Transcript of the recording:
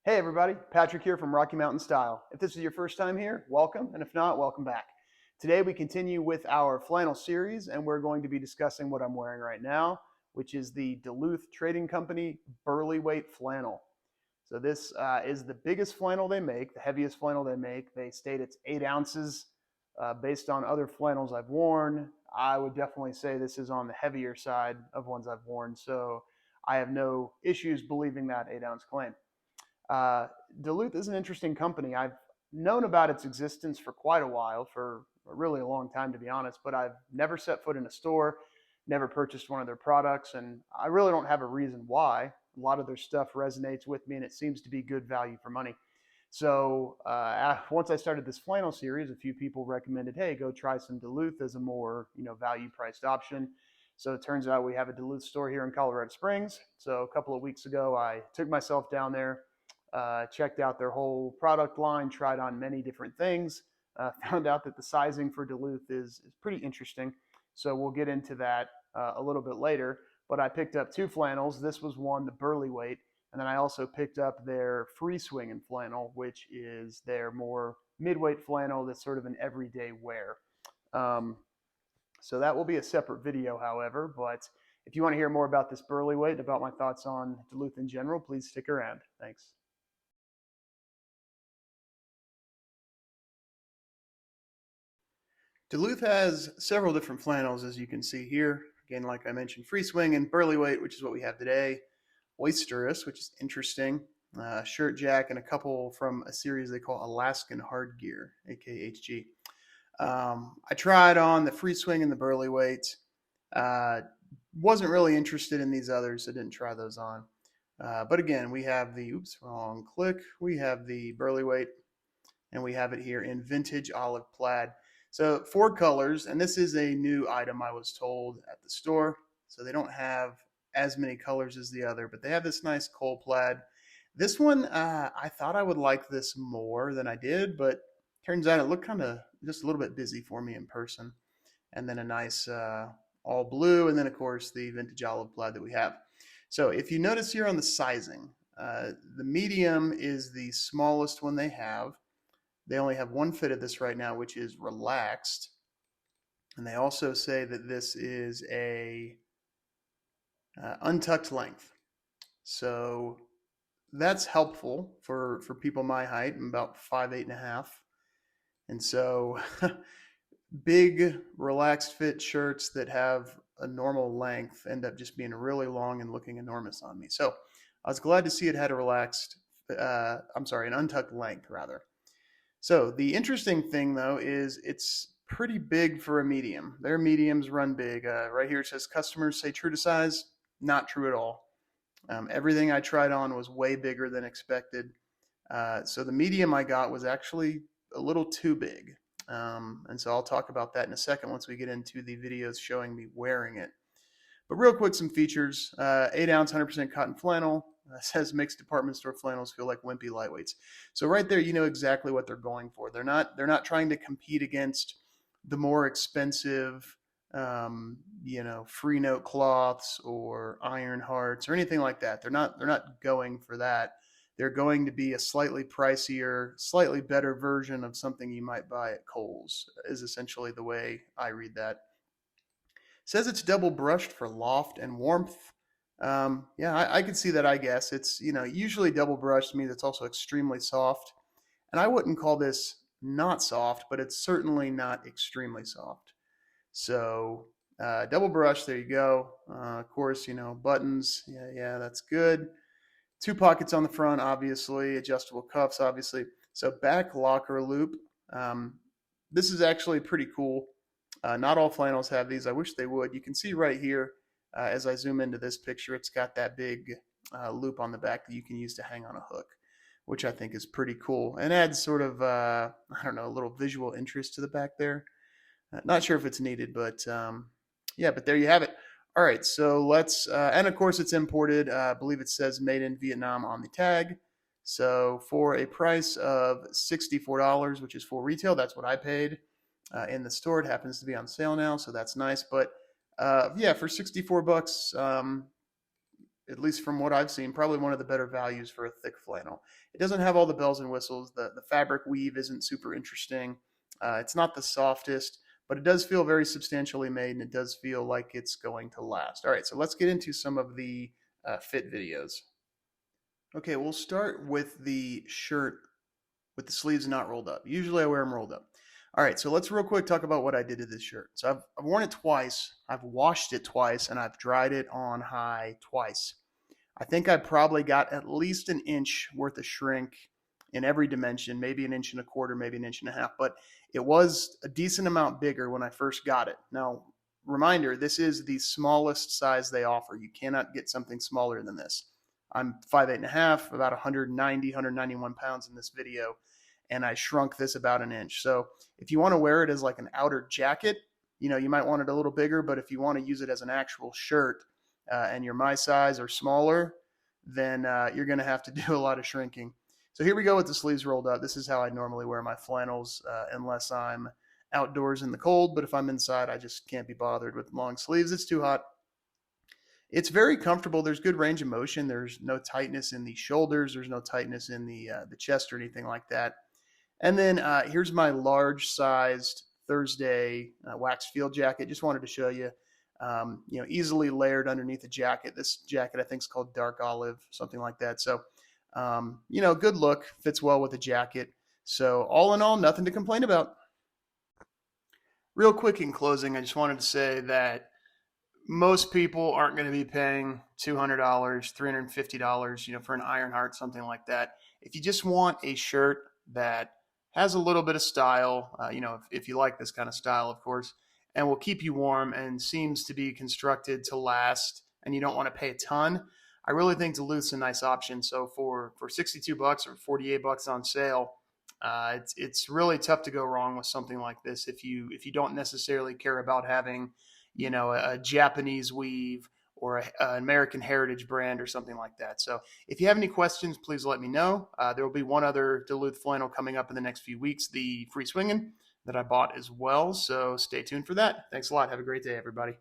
Hey everybody, Patrick here from Rocky Mountain Style. If this is your first time here, welcome, and if not, welcome back. Today we continue with our flannel series, and we're going to be discussing what I'm wearing right now, which is the Duluth Trading Company Burlyweight flannel. So this is the biggest flannel they make, the heaviest flannel they make. They state it's 8 ounces. Based on other flannels I've worn, I would definitely say this is on the heavier side of ones I've worn. So I have no issues believing that 8-ounce claim. Uh, Duluth is an interesting company. I've known about its existence for quite a while, for really a long time, to be honest, but I've never set foot in a store, never purchased one of their products, and I really don't have a reason why. A lot of their stuff resonates with me, and it seems to be good value for money. So once I started this flannel series, a few people recommended, hey, go try some Duluth as a more value priced option. So it turns out we have a Duluth store here in Colorado Springs. So a couple of weeks ago, I took myself down there, checked out their whole product line, tried on many different things, found out that the sizing for Duluth is pretty interesting. So we'll get into that a little bit later. But I picked up 2 flannels. This was one, the Burlyweight, and then I also picked up their free swinging flannel, which is their more midweight flannel that's sort of an everyday wear. Um, so that will be a separate video, however. But if you want to hear more about this Burlyweight, about my thoughts on Duluth in general, please stick around. Thanks. Duluth has several different flannels, as you can see here. Again, like I mentioned, free swing and Burlyweight, which is what we have today. Oysterous, which is interesting. Shirt jack, and a couple from a series they call Alaskan Hard Gear, aka HG. I tried on the free swing and the Burlyweight. Wasn't really interested in these others, so didn't try those on. But again, we have the, oops, wrong click. We have the Burlyweight, and we have it here in vintage olive plaid. So 4 colors, and this is a new item I was told at the store. So they don't have as many colors as the other, but they have this nice coal plaid. This one, I thought I would like this more than I did, but turns out it looked kind of just a little bit busy for me in person. And then a nice all blue, and then of course the vintage olive plaid that we have. So if you notice here on the sizing, the medium is the smallest one they have. They only have one fit of this right now, which is relaxed. And they also say that this is a untucked length. So that's helpful for people my height. I'm about 5'8.5". And so big relaxed fit shirts that have a normal length end up just being really long and looking enormous on me. So I was glad to see it had a relaxed, an untucked length rather. So the interesting thing though is it's pretty big for a medium. Their mediums run big. Right here it says customers say true to size. Not true at all. Everything I tried on was way bigger than expected. So the medium I got was actually a little too big. And so I'll talk about that in a second once we get into the videos showing me wearing it. But real quick, some features. 8 ounce, 100% cotton flannel. Says makes department store flannels feel like wimpy lightweights. So right there, you know exactly what they're going for. They're not trying to compete against the more expensive, free note cloths or iron hearts or anything like that. They're not going for that. They're going to be a slightly pricier, slightly better version of something you might buy at Kohl's, is essentially the way I read that. It says it's double brushed for loft and warmth. Yeah, I could see that, I guess. It's, usually double brushed means it's also extremely soft. And I wouldn't call this not soft, but it's certainly not extremely soft. So double brush, there you go. Of course, buttons. Yeah, that's good. 2 pockets on the front, obviously. Adjustable cuffs, obviously. So back locker loop. This is actually pretty cool. Not all flannels have these. I wish they would. You can see right here, as I zoom into this picture, it's got that big loop on the back that you can use to hang on a hook, which I think is pretty cool and adds sort of, a little visual interest to the back there. Not sure if it's needed, but yeah, but there you have it. All right, so let's, and of course it's imported. I believe it says made in Vietnam on the tag. So for a price of $64, which is full retail, that's what I paid in the store. It happens to be on sale now, so that's nice. But yeah, for $64, at least from what I've seen, probably one of the better values for a thick flannel. It doesn't have all the bells and whistles. The fabric weave isn't super interesting. It's not the softest, but it does feel very substantially made, and it does feel like it's going to last. All right, so let's get into some of the fit videos. Okay, we'll start with the shirt with the sleeves not rolled up. Usually I wear them rolled up. All right, so let's real quick talk about what I did to this shirt. So I've worn it twice, I've washed it twice, and I've dried it on high twice. I think I probably got at least an inch worth of shrink in every dimension, maybe an inch and a quarter, maybe an inch and a half, but it was a decent amount bigger when I first got it. Now, reminder, this is the smallest size they offer. You cannot get something smaller than this. I'm 5'8" and a half, about 190, 191 pounds in this video, and I shrunk this about an inch. So if you want to wear it as like an outer jacket, you know, you might want it a little bigger, but if you want to use it as an actual shirt and you're my size or smaller, then you're going to have to do a lot of shrinking. So here we go with the sleeves rolled up. This is how I normally wear my flannels unless I'm outdoors in the cold, but if I'm inside, I just can't be bothered with long sleeves. It's too hot. It's very comfortable. There's good range of motion. There's no tightness in the shoulders. There's no tightness in the chest or anything like that. And then here's my large sized Thursday wax field jacket. Just wanted to show you, you know, easily layered underneath the jacket. This jacket I think is called dark olive, something like that. So, you know, good look, fits well with the jacket. So all in all, nothing to complain about. Real quick in closing, I just wanted to say that most people aren't going to be paying $200, $350, you know, for an Ironheart, something like that. If you just want a shirt that has a little bit of style, you know, if you like this kind of style, of course, and will keep you warm and seems to be constructed to last, and you don't want to pay a ton, I really think Duluth's a nice option. So for $62 or $48 on sale, it's really tough to go wrong with something like this if you don't necessarily care about having, you know, a Japanese weave or an American Heritage brand or something like that. So if you have any questions, please let me know. There will be one other Duluth flannel coming up in the next few weeks, the Free Swingin' that I bought as well. So stay tuned for that. Thanks a lot. Have a great day, everybody.